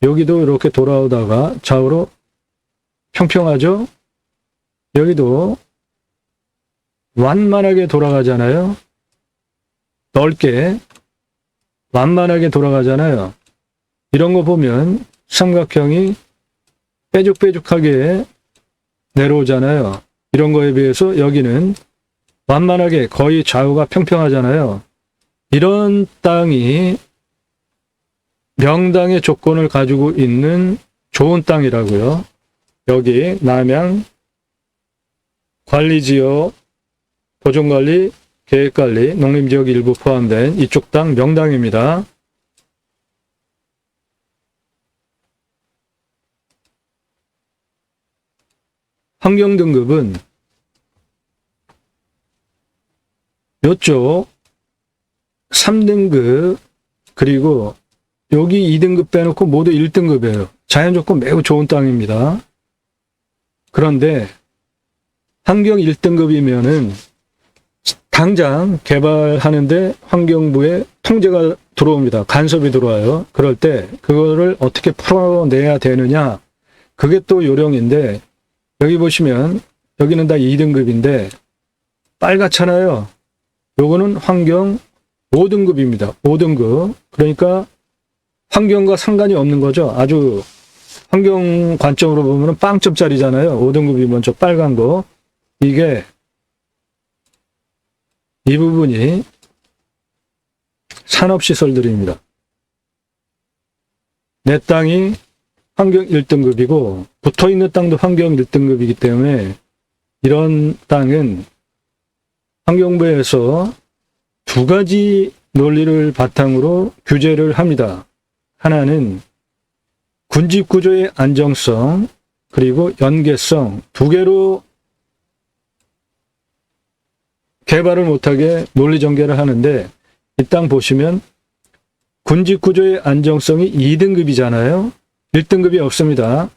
여기도 이렇게 돌아오다가 좌우로 평평하죠? 여기도 완만하게 돌아가잖아요. 넓게 완만하게 돌아가잖아요. 이런 거 보면 삼각형이 뾰족뾰족하게 내려오잖아요. 이런 거에 비해서 여기는 완만하게 거의 좌우가 평평하잖아요. 이런 땅이 명당의 조건을 가지고 있는 좋은 땅이라고요. 여기 남향 관리지역, 보존관리, 계획관리, 농림지역 일부 포함된 이쪽 땅 명당입니다. 환경등급은 이쪽 3등급 그리고 여기 2등급 빼놓고 모두 1등급이에요. 자연조건 매우 좋은 땅입니다. 그런데 환경 1등급이면은 당장 개발하는데 환경부에 통제가 들어옵니다. 간섭이 들어와요. 그럴 때 그거를 어떻게 풀어내야 되느냐, 그게 또 요령인데, 여기 보시면 여기는 다 2등급인데 빨갛잖아요. 요거는 환경 5등급입니다. 5등급. 그러니까 환경과 상관이 없는 거죠. 아주 환경 관점으로 보면 빵점짜리잖아요. 5등급이면 저 빨간 거. 이게 이 부분이 산업시설들입니다. 내 땅이 환경 1등급이고 붙어있는 땅도 환경 1등급이기 때문에 이런 땅은 환경부에서 두 가지 논리를 바탕으로 규제를 합니다. 하나는 군집구조의 안정성 그리고 연계성 두 개로 개발을 못하게 논리전개를 하는데, 이 땅 보시면 군집구조의 안정성이 2등급이잖아요. 1등급이 없습니다.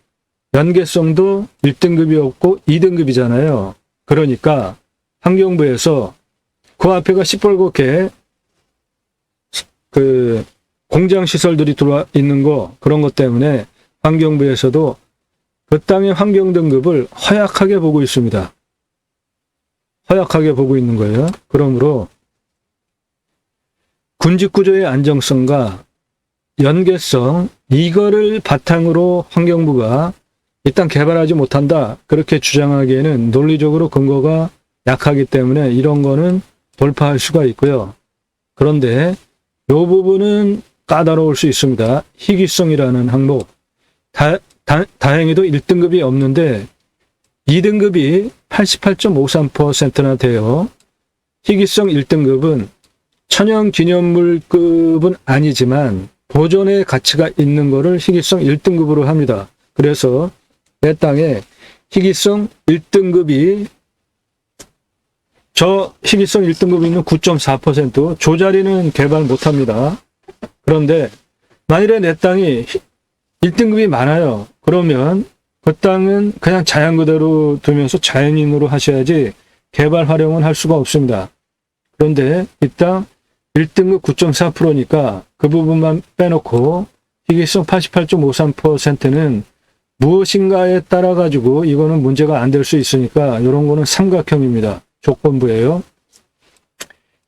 연계성도 1등급이 없고 2등급이잖아요. 그러니까 환경부에서 그 앞에가 시뻘겋게 그 공장시설들이 들어와 있는 거, 그런 것 때문에 환경부에서도 그 땅의 환경등급을 허약하게 보고 있습니다. 허약하게 보고 있는 거예요. 그러므로 군집구조의 안정성과 연계성, 이거를 바탕으로 환경부가 일단 개발하지 못한다, 그렇게 주장하기에는 논리적으로 근거가 약하기 때문에 이런 거는 돌파할 수가 있고요. 그런데 이 부분은 까다로울 수 있습니다. 희귀성이라는 항목, 다행히도 1등급이 없는데 2등급이 88.53%나 돼요. 희귀성 1등급은 천연기념물급은 아니지만 보존의 가치가 있는 거를 희귀성 1등급으로 합니다. 그래서 내 땅에 희귀성 1등급이, 저 희귀성 1등급이 있는 9.4%, 조자리는 개발 못합니다. 그런데 만일에 내 땅이 1등급이 많아요. 그러면 그 땅은 그냥 자연 그대로 두면서 자연인으로 하셔야지 개발 활용은 할 수가 없습니다. 그런데 이 땅 1등급 9.4%니까 그 부분만 빼놓고 희귀성 88.53%는 무엇인가에 따라 가지고 이거는 문제가 안 될 수 있으니까 이런 거는 삼각형입니다. 조건부예요.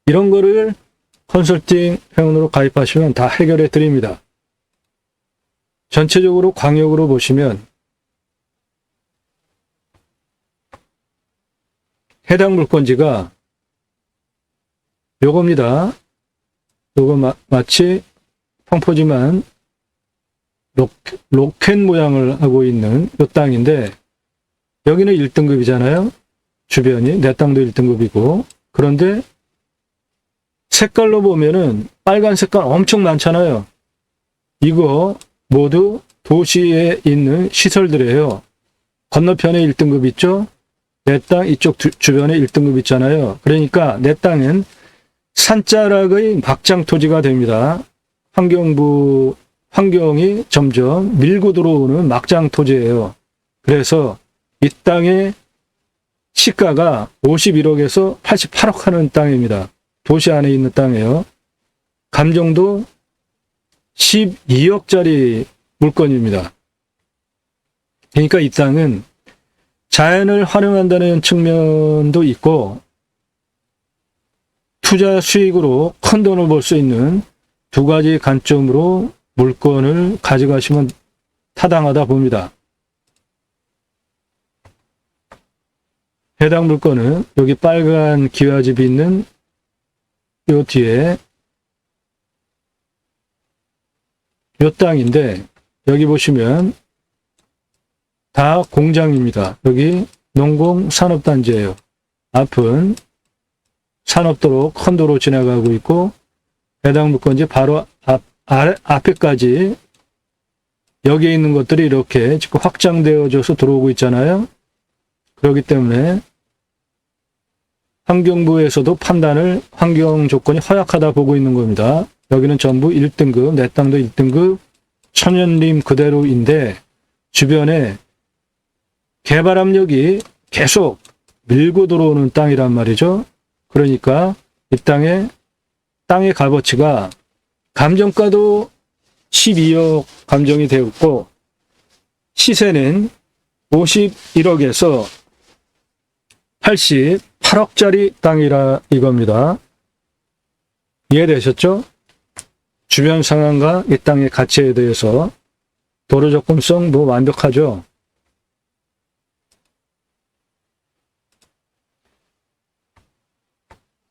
이런 거를 컨설팅 회원으로 가입하시면 다 해결해 드립니다. 전체적으로 광역으로 보시면 해당 물건지가 요겁니다. 요거 마치 평포지만 로켓 모양을 하고 있는 요 땅인데 여기는 1등급이잖아요. 주변이 내 땅도 1등급이고, 그런데 색깔로 보면은 빨간 색깔 엄청 많잖아요. 이거 모두 도시에 있는 시설들이에요. 건너편에 1등급 있죠? 내 땅 이쪽 주변에 1등급 있잖아요. 그러니까 내 땅은 산자락의 막장 토지가 됩니다. 환경이 점점 밀고 들어오는 막장 토지예요. 그래서 이 땅의 시가가 51억에서 88억 하는 땅입니다. 도시 안에 있는 땅이에요. 감정도 12억짜리 물건입니다. 그러니까 이 땅은 자연을 활용한다는 측면도 있고 투자 수익으로 큰 돈을 벌 수 있는 두 가지 관점으로 물건을 가져가시면 타당하다 봅니다. 해당 물건은 여기 빨간 기와집이 있는 요 뒤에 요 땅인데 여기 보시면 다 공장입니다. 여기 농공산업단지예요. 앞은 산업도로 큰 도로 지나가고 있고 해당 물건지 바로 앞에까지 여기에 있는 것들이 이렇게 지금 확장되어져서 들어오고 있잖아요. 그렇기 때문에 환경부에서도 판단을 환경 조건이 허약하다 보고 있는 겁니다. 여기는 전부 1등급, 내 땅도 1등급, 천연림 그대로인데 주변에 개발 압력이 계속 밀고 들어오는 땅이란 말이죠. 그러니까 이 땅의 값어치가 감정가도 12억 감정이 되었고 시세는 51억에서 88억짜리 땅이라 이겁니다. 이해되셨죠? 주변 상황과 이 땅의 가치에 대해서 도로 접근성 완벽하죠?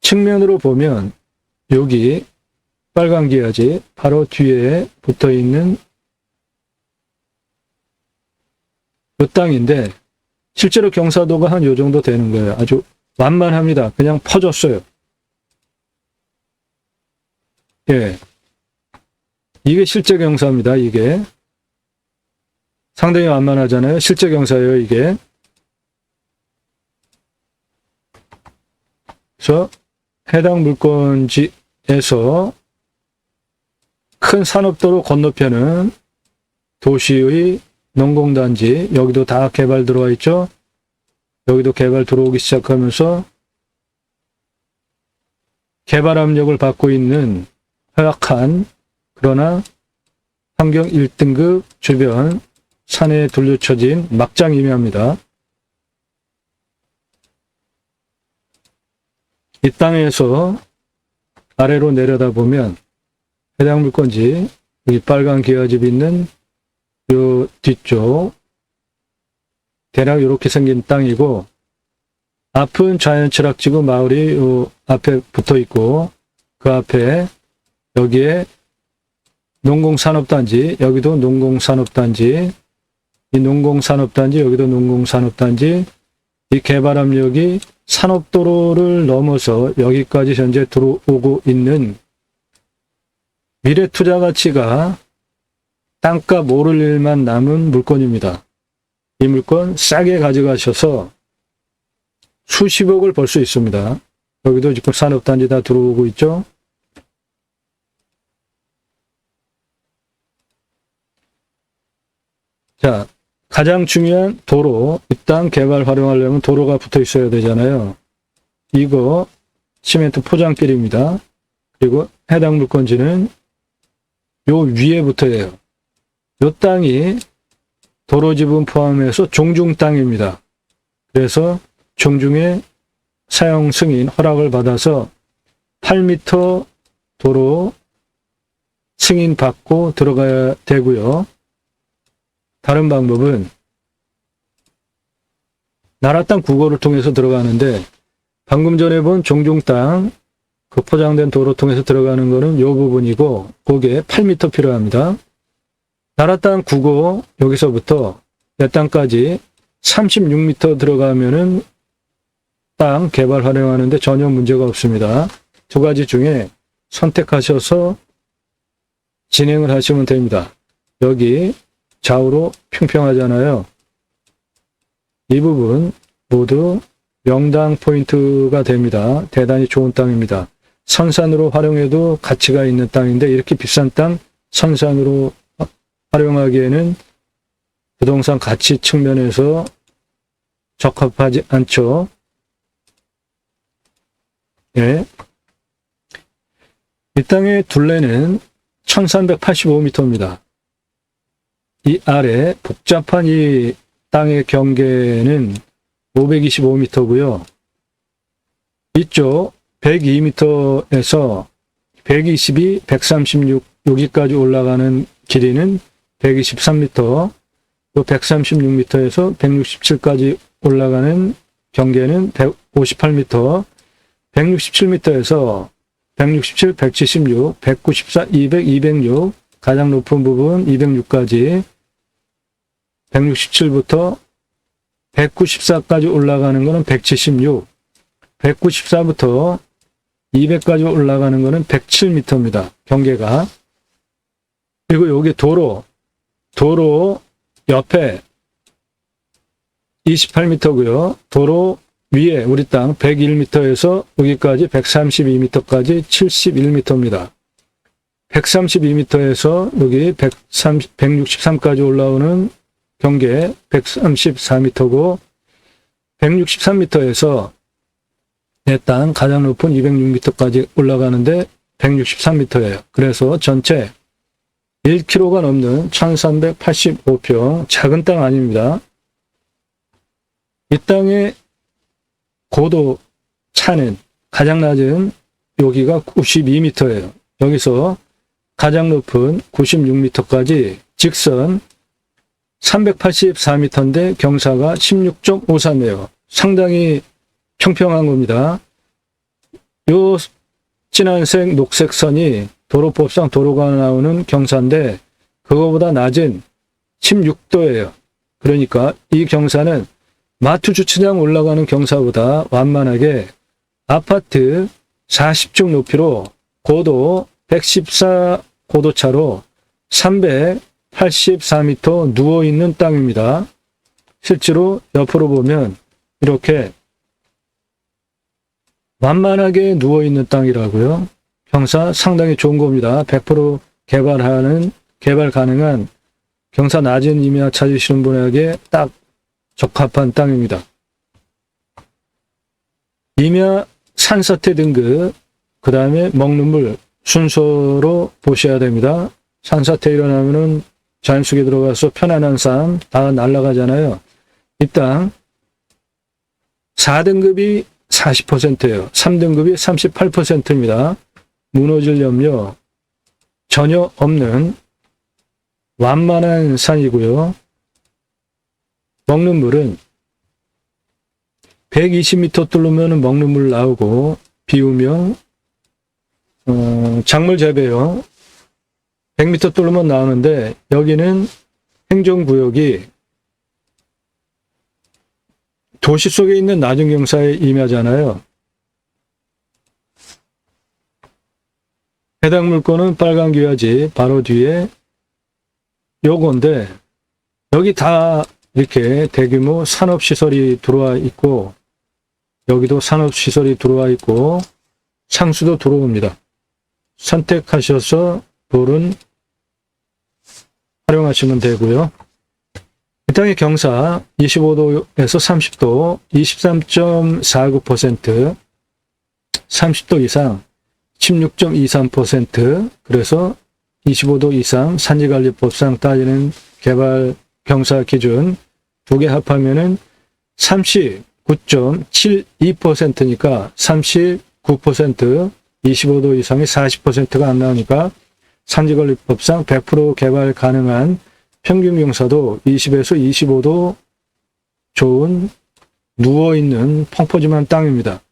측면으로 보면 여기 빨간 기아지 바로 뒤에 붙어 있는 이 땅인데 실제로 경사도가 한 요 정도 되는 거예요. 아주 완만합니다. 그냥 퍼졌어요. 예. 이게 실제 경사입니다. 이게 상당히 완만하잖아요. 실제 경사예요. 이게. 그래서 해당 물건지에서 큰 산업도로 건너편은 도시의 농공단지, 여기도 다 개발 들어와 있죠. 여기도 개발 들어오기 시작하면서 개발 압력을 받고 있는 허약한 그러나 환경 1등급 주변 산에 둘러쳐진 막장 임야입니다. 이 땅에서 아래로 내려다보면 해당 물건지 여기 빨간 기와집이 있는 요 뒤쪽 대략 이렇게 생긴 땅이고, 앞은 자연철학지구 마을이 요 앞에 붙어 있고, 그 앞에 여기에 농공산업단지, 여기도 농공산업단지, 이 농공산업단지, 여기도 농공산업단지, 이 개발 압력이 산업도로를 넘어서 여기까지 현재 들어오고 있는 미래 투자 가치가 땅값 오를 일만 남은 물건입니다. 이 물건 싸게 가져가셔서 수십억을 벌 수 있습니다. 여기도 지금 산업단지 다 들어오고 있죠. 자, 가장 중요한 도로, 이 땅 개발 활용하려면 도로가 붙어 있어야 되잖아요. 이거 시멘트 포장길입니다. 그리고 해당 물건지는 요 위에 붙어요. 요 땅이 도로 지분 포함해서 종중 땅입니다. 그래서 종중에 사용 승인 허락을 받아서 8m 도로 승인 받고 들어가야 되고요. 다른 방법은 나라 땅 국어를 통해서 들어가는데, 방금 전에 본 종중 땅 그 포장된 도로 통해서 들어가는 거는 이 부분이고, 그게 8m 필요합니다. 나라 땅 국어 여기서부터 내 땅까지 36m 들어가면은 땅 개발 활용하는데 전혀 문제가 없습니다. 두 가지 중에 선택하셔서 진행을 하시면 됩니다. 여기 좌우로 평평하잖아요. 이 부분 모두 명당 포인트가 됩니다. 대단히 좋은 땅입니다. 선산으로 활용해도 가치가 있는 땅인데, 이렇게 비싼 땅 선산으로 활용하기에는 부동산 가치 측면에서 적합하지 않죠. 예. 이 땅의 둘레는 1385m입니다. 이 아래 복잡한 이 땅의 경계는 525m고요. 이쪽 102m에서 122, 136 여기까지 올라가는 길이는 123m, 또 136m에서 167까지 올라가는 경계는 158m, 167m에서 167, 176, 194, 200, 206, 가장 높은 부분 206까지 167부터 194까지 올라가는 것은 176, 194부터 200까지 올라가는 것은 107m입니다. 경계가. 그리고 여기 도로 옆에 28m고요. 도로 위에 우리 땅 101m에서 여기까지 132m까지 71m입니다. 132m에서 여기 163까지 올라오는 경계 134m고, 163m에서 내 땅 가장 높은 206m까지 올라가는데 163m예요. 그래서 전체 1km가 넘는 1385평, 작은 땅 아닙니다. 이 땅의 고도 차는 가장 낮은 여기가 92m예요. 여기서 가장 높은 96m까지 직선 384m인데 경사가 16.53이에요. 상당히 평평한 겁니다. 요 진한색 녹색 선이 도로법상 도로가 나오는 경사인데 그거보다 낮은 16도예요. 그러니까 이 경사는 마트 주차장 올라가는 경사보다 완만하게 아파트 40층 높이로 고도 114 고도차로 384m 누워있는 땅입니다. 실제로 옆으로 보면 이렇게 완만하게 누워있는 땅이라고요. 경사 상당히 좋은 겁니다. 100% 개발 가능한 경사 낮은 임야 찾으시는 분에게 딱 적합한 땅입니다. 임야 산사태 등급, 그 다음에 먹는 물 순서로 보셔야 됩니다. 산사태 일어나면은 자연속에 들어가서 편안한 산 다 날아가잖아요. 이 땅 4등급이 40%예요. 3등급이 38%입니다. 무너질 염려 전혀 없는 완만한 산이고요. 먹는 물은 120m 뚫으면 먹는 물 나오고, 비우면 작물 재배요. 100m 뚫으면 나오는데, 여기는 행정구역이 도시 속에 있는 낮은 경사에 임하잖아요. 해당 물건은 빨간 귀하지 바로 뒤에 요건데, 여기 다 이렇게 대규모 산업시설이 들어와 있고, 여기도 산업시설이 들어와 있고, 상수도 들어옵니다. 선택하셔서 돌은 활용하시면 되고요. 이 땅의 경사 25도에서 30도, 23.49%, 30도 이상 16.23%, 그래서 25도 이상 산지관리법상 따지는 개발 경사 기준 두 개 합하면은 39.72%니까 39%, 25도 이상이 40%가 안 나오니까 산지관리법상 100% 개발 가능한 평균 경사도 20에서 25도 좋은 누워있는 펑퍼짐한 땅입니다.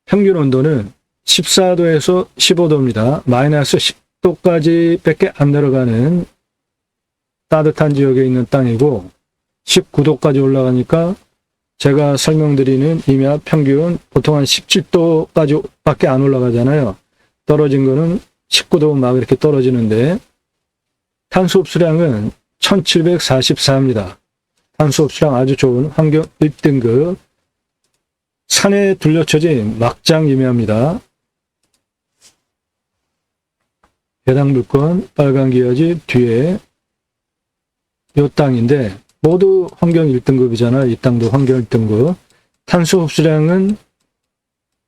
평균 온도는 14도에서 15도입니다. 마이너스 10도까지 밖에 안 내려가는 따뜻한 지역에 있는 땅이고, 19도까지 올라가니까 제가 설명드리는 임야 평균 보통 한 17도까지 밖에 안 올라가잖아요. 떨어진 거는 19도 막 이렇게 떨어지는데, 탄소 흡수량은 1744입니다. 탄소 흡수량 아주 좋은 환경 1등급, 산에 둘러쳐진 막장 임야입니다. 해당 물건 빨간 기어지 뒤에 이 땅인데 모두 환경 1등급이잖아요. 이 땅도 환경 1등급. 탄소 흡수량은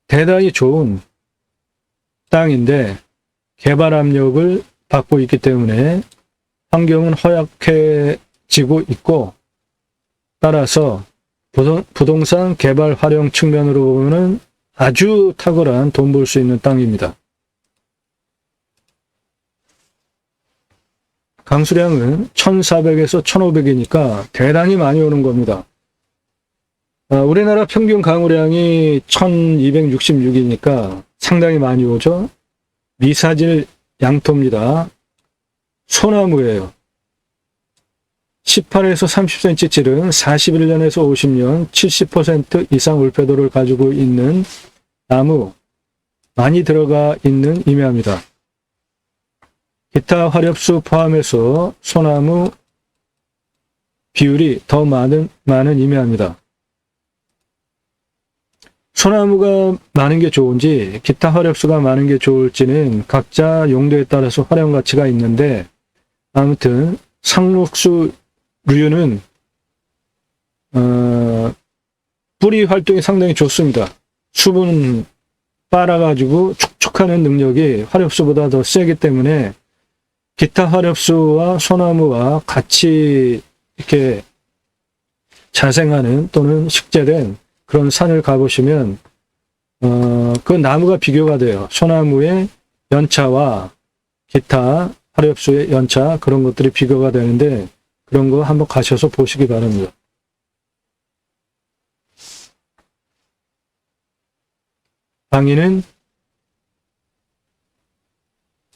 대단히 좋은 땅인데 개발 압력을 받고 있기 때문에 환경은 허약해지고 있고, 따라서 부동산 개발 활용 측면으로 보면 아주 탁월한 돈 벌 수 있는 땅입니다. 강수량은 1400에서 1500이니까 대단히 많이 오는 겁니다. 우리나라 평균 강우량이 1266이니까 상당히 많이 오죠. 미사질 양토입니다. 소나무예요. 18에서 30cm 찔은 41년에서 50년 70% 이상 울패도를 가지고 있는 나무 많이 들어가 있는 임야입니다. 기타 화렵수 포함해서 소나무 비율이 더 많은 임야입니다. 소나무가 많은 게 좋은지 기타 화렵수가 많은 게 좋을지는 각자 용도에 따라서 활용 가치가 있는데, 아무튼 상록수류는 뿌리 활동이 상당히 좋습니다. 수분 빨아가지고 축축하는 능력이 화렵수보다 더 세기 때문에 기타 화렵수와 소나무와 같이 이렇게 자생하는 또는 식재된 그런 산을 가보시면 그 나무가 비교가 돼요. 소나무의 연차와 기타 화렵수의 연차, 그런 것들이 비교가 되는데 그런 거 한번 가셔서 보시기 바랍니다. 방위는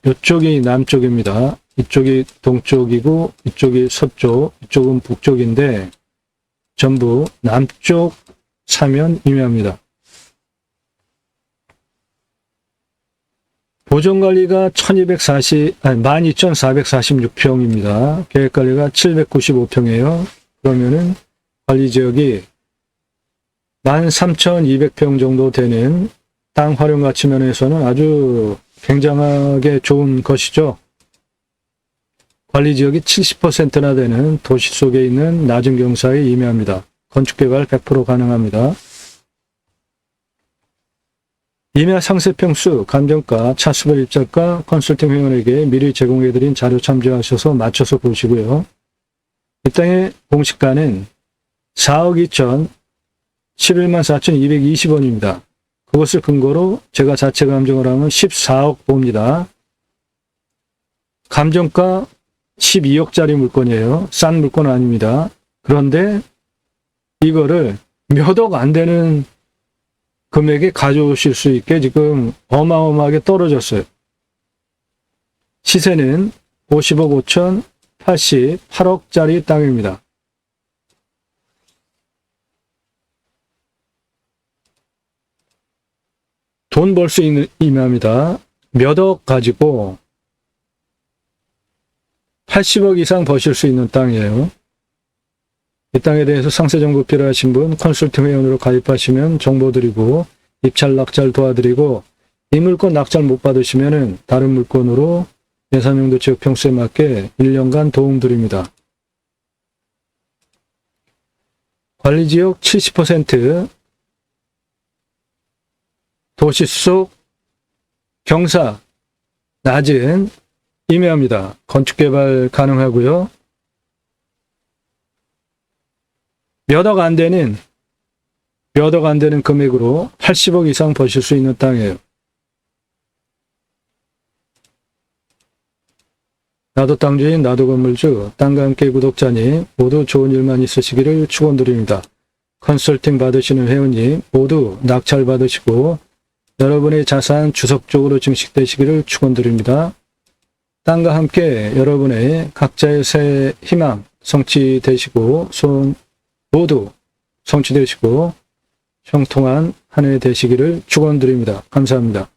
이쪽이 남쪽입니다. 이쪽이 동쪽이고 이쪽이 서쪽, 이쪽은 북쪽인데 전부 남쪽 사면 임야입니다. 보존관리가 12,446평입니다. 계획관리가 795평이에요. 그러면은 관리지역이 13,200평 정도 되는 땅 활용가치 면에서는 아주 굉장하게 좋은 것이죠. 관리지역이 70%나 되는 도시 속에 있는 낮은 경사에 임야입니다. 건축개발 100% 가능합니다. 임야 상세평수, 감정가, 차수별 입자가 컨설팅 회원에게 미리 제공해드린 자료 참조하셔서 맞춰서 보시고요. 이 땅의 공시가는 4억 11만 4,220원입니다. 그것을 근거로 제가 자체 감정을 하면 14억 봅니다. 감정가 12억짜리 물건이에요. 싼 물건은 아닙니다. 그런데 이거를 몇 억 안 되는 금액에 가져오실 수 있게 지금 어마어마하게 떨어졌어요. 시세는 50억 5천 88억짜리 땅입니다. 돈 벌 수 있는 임야입니다. 몇 억 가지고 80억 이상 버실 수 있는 땅이에요. 이 땅에 대해서 상세 정보 필요하신 분 컨설팅 회원으로 가입하시면 정보 드리고 입찰 낙찰 도와드리고 이 물건 낙찰 못 받으시면은 다른 물건으로 예산용도 지역 평수에 맞게 1년간 도움 드립니다. 관리지역 70% 도시 속 경사 낮은 임야입니다. 건축개발 가능하고요. 몇 억 안 되는 금액으로 80억 이상 버실 수 있는 땅이에요. 나도 땅주인 나도 건물주 땅과 함께 구독자님 모두 좋은 일만 있으시기를 축원드립니다. 컨설팅 받으시는 회원님 모두 낙찰 받으시고 여러분의 자산 주석적으로 증식되시기를 축원드립니다. 땅과 함께 여러분의 각자의 새 희망 성취되시고 소원 모두 성취되시고 형통한 한 해 되시기를 축원드립니다. 감사합니다.